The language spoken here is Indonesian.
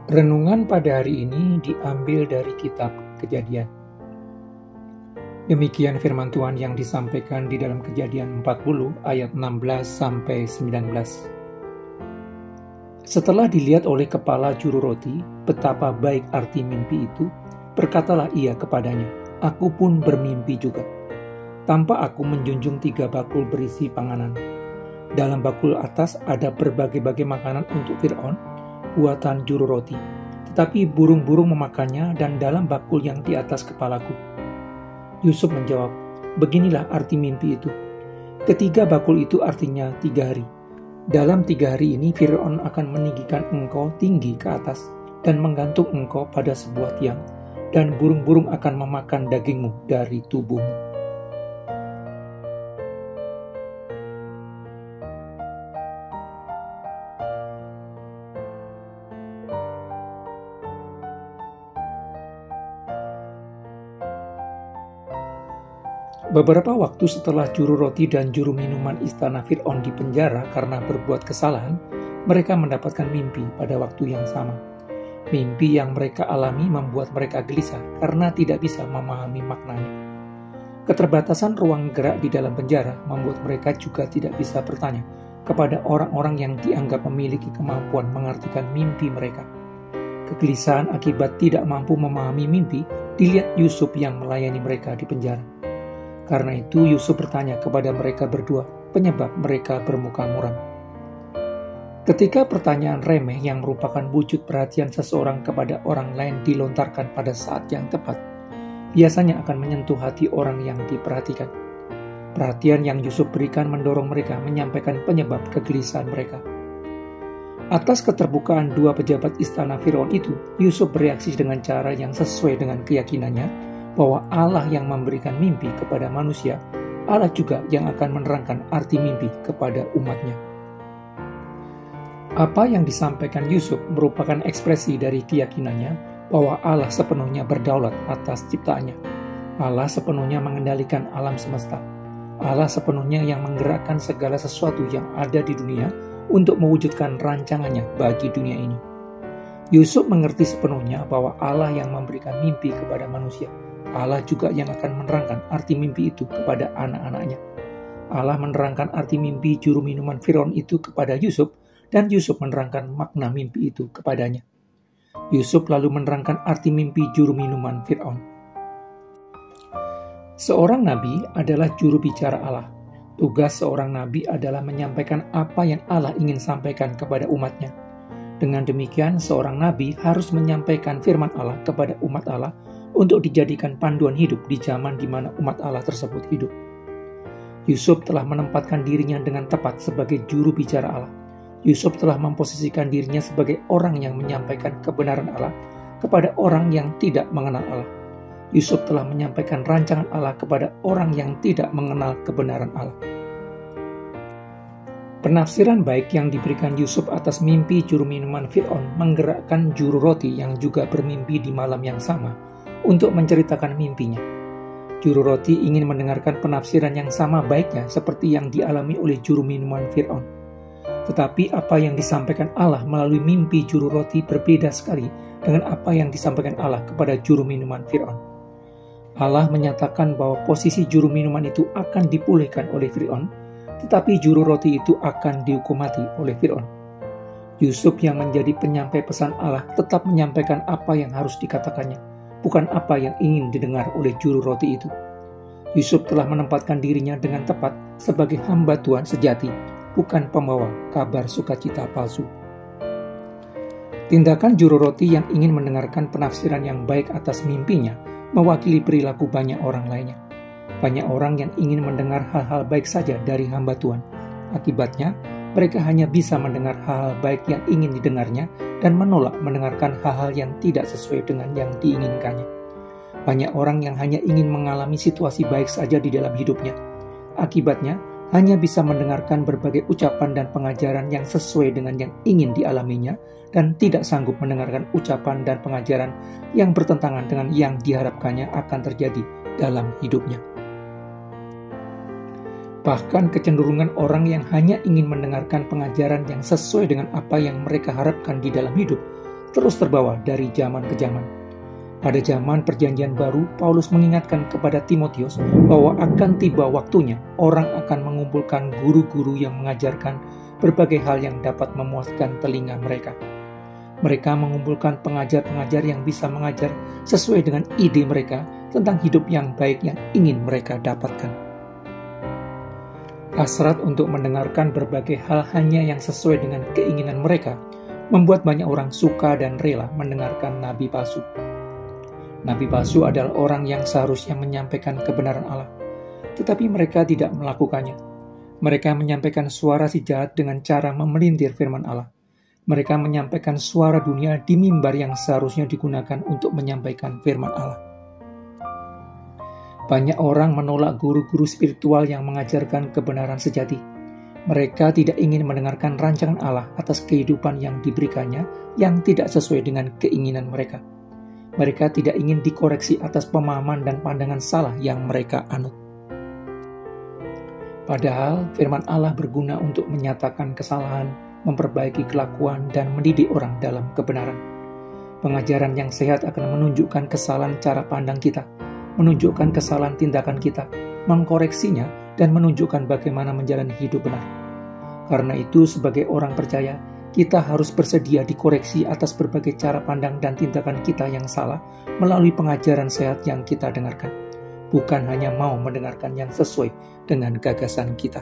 Renungan pada hari ini diambil dari kitab Kejadian. Demikian firman Tuhan yang disampaikan di dalam Kejadian 40 ayat 16 sampai 19. Setelah dilihat oleh kepala juru roti betapa baik arti mimpi itu, berkatalah ia kepadanya, "Aku pun bermimpi juga. Tampak aku menjunjung 3 bakul berisi panganan. Dalam bakul atas ada berbagai-bagai makanan untuk Fir'aun, buatan juru roti, tetapi burung-burung memakannya dan dalam bakul yang di atas kepalaku." Yusuf menjawab, "Beginilah arti mimpi itu. Ketiga bakul itu artinya 3 hari. Dalam 3 hari ini Fir'aun akan meninggikan engkau tinggi ke atas dan menggantung engkau pada sebuah tiang, dan burung-burung akan memakan dagingmu dari tubuhmu." Beberapa waktu setelah juru roti dan juru minuman istana Fir'aun dipenjara karena berbuat kesalahan, mereka mendapatkan mimpi pada waktu yang sama. Mimpi yang mereka alami membuat mereka gelisah karena tidak bisa memahami maknanya. Keterbatasan ruang gerak di dalam penjara membuat mereka juga tidak bisa bertanya kepada orang-orang yang dianggap memiliki kemampuan mengartikan mimpi mereka. Kegelisahan akibat tidak mampu memahami mimpi dilihat Yusuf yang melayani mereka di penjara. Karena itu Yusuf bertanya kepada mereka berdua, penyebab mereka bermuka muram. Ketika pertanyaan remeh yang merupakan wujud perhatian seseorang kepada orang lain dilontarkan pada saat yang tepat, biasanya akan menyentuh hati orang yang diperhatikan. Perhatian yang Yusuf berikan mendorong mereka menyampaikan penyebab kegelisahan mereka. Atas keterbukaan dua pejabat istana Firaun itu, Yusuf bereaksi dengan cara yang sesuai dengan keyakinannya, bahwa Allah yang memberikan mimpi kepada manusia, Allah juga yang akan menerangkan arti mimpi kepada umatnya. Apa yang disampaikan Yusuf merupakan ekspresi dari keyakinannya bahwa Allah sepenuhnya berdaulat atas ciptaannya. Allah sepenuhnya mengendalikan alam semesta. Allah sepenuhnya yang menggerakkan segala sesuatu yang ada di dunia untuk mewujudkan rancangannya bagi dunia ini. Yusuf mengerti sepenuhnya bahwa Allah yang memberikan mimpi kepada manusia. Allah juga yang akan menerangkan arti mimpi itu kepada anak-anaknya. Allah menerangkan arti mimpi juru minuman Firaun itu kepada Yusuf, dan Yusuf menerangkan makna mimpi itu kepadanya. Yusuf lalu menerangkan arti mimpi juru minuman Firaun. Seorang nabi adalah juru bicara Allah. Tugas seorang nabi adalah menyampaikan apa yang Allah ingin sampaikan kepada umatnya. Dengan demikian, seorang nabi harus menyampaikan firman Allah kepada umat Allah untuk dijadikan panduan hidup di zaman di mana umat Allah tersebut hidup. Yusuf telah menempatkan dirinya dengan tepat sebagai juru bicara Allah. Yusuf telah memposisikan dirinya sebagai orang yang menyampaikan kebenaran Allah kepada orang yang tidak mengenal Allah. Yusuf telah menyampaikan rancangan Allah kepada orang yang tidak mengenal kebenaran Allah. Penafsiran baik yang diberikan Yusuf atas mimpi juru minuman Fir'aun menggerakkan juru roti yang juga bermimpi di malam yang sama untuk menceritakan mimpinya. Juru roti ingin mendengarkan penafsiran yang sama baiknya seperti yang dialami oleh juru minuman Fir'aun. Tetapi apa yang disampaikan Allah melalui mimpi juru roti berbeda sekali dengan apa yang disampaikan Allah kepada juru minuman Fir'aun. Allah menyatakan bahwa posisi juru minuman itu akan dipulihkan oleh Fir'aun, tetapi juru roti itu akan dihukum mati oleh Fir'aun. Yusuf yang menjadi penyampai pesan Allah tetap menyampaikan apa yang harus dikatakannya, bukan apa yang ingin didengar oleh juru roti itu. Yusuf telah menempatkan dirinya dengan tepat sebagai hamba Tuhan sejati, bukan pembawa kabar sukacita palsu. Tindakan juru roti yang ingin mendengarkan penafsiran yang baik atas mimpinya mewakili perilaku banyak orang lainnya. Banyak orang yang ingin mendengar hal-hal baik saja dari hamba Tuhan. Akibatnya, mereka hanya bisa mendengar hal-hal baik yang ingin didengarnya dan menolak mendengarkan hal-hal yang tidak sesuai dengan yang diinginkannya. Banyak orang yang hanya ingin mengalami situasi baik saja di dalam hidupnya. Akibatnya, hanya bisa mendengarkan berbagai ucapan dan pengajaran yang sesuai dengan yang ingin dialaminya dan tidak sanggup mendengarkan ucapan dan pengajaran yang bertentangan dengan yang diharapkannya akan terjadi dalam hidupnya. Bahkan kecenderungan orang yang hanya ingin mendengarkan pengajaran yang sesuai dengan apa yang mereka harapkan di dalam hidup terus terbawa dari zaman ke zaman. Pada zaman Perjanjian Baru, Paulus mengingatkan kepada Timotius bahwa akan tiba waktunya orang akan mengumpulkan guru-guru yang mengajarkan berbagai hal yang dapat memuaskan telinga mereka. Mereka mengumpulkan pengajar-pengajar yang bisa mengajar sesuai dengan ide mereka tentang hidup yang baik yang ingin mereka dapatkan. Hasrat untuk mendengarkan berbagai hal hanya yang sesuai dengan keinginan mereka membuat banyak orang suka dan rela mendengarkan nabi palsu. Nabi palsu adalah orang yang seharusnya menyampaikan kebenaran Allah, tetapi mereka tidak melakukannya. Mereka menyampaikan suara si jahat dengan cara memelintir firman Allah. Mereka menyampaikan suara dunia di mimbar yang seharusnya digunakan untuk menyampaikan firman Allah. Banyak orang menolak guru-guru spiritual yang mengajarkan kebenaran sejati. Mereka tidak ingin mendengarkan rancangan Allah atas kehidupan yang diberikannya yang tidak sesuai dengan keinginan mereka. Mereka tidak ingin dikoreksi atas pemahaman dan pandangan salah yang mereka anut. Padahal firman Allah berguna untuk menyatakan kesalahan, memperbaiki kelakuan, dan mendidik orang dalam kebenaran. Pengajaran yang sehat akan menunjukkan kesalahan cara pandang kita, menunjukkan kesalahan tindakan kita, mengkoreksinya, dan menunjukkan bagaimana menjalani hidup benar. Karena itu, sebagai orang percaya, kita harus bersedia dikoreksi atas berbagai cara pandang dan tindakan kita yang salah melalui pengajaran sehat yang kita dengarkan. Bukan hanya mau mendengarkan yang sesuai dengan gagasan kita.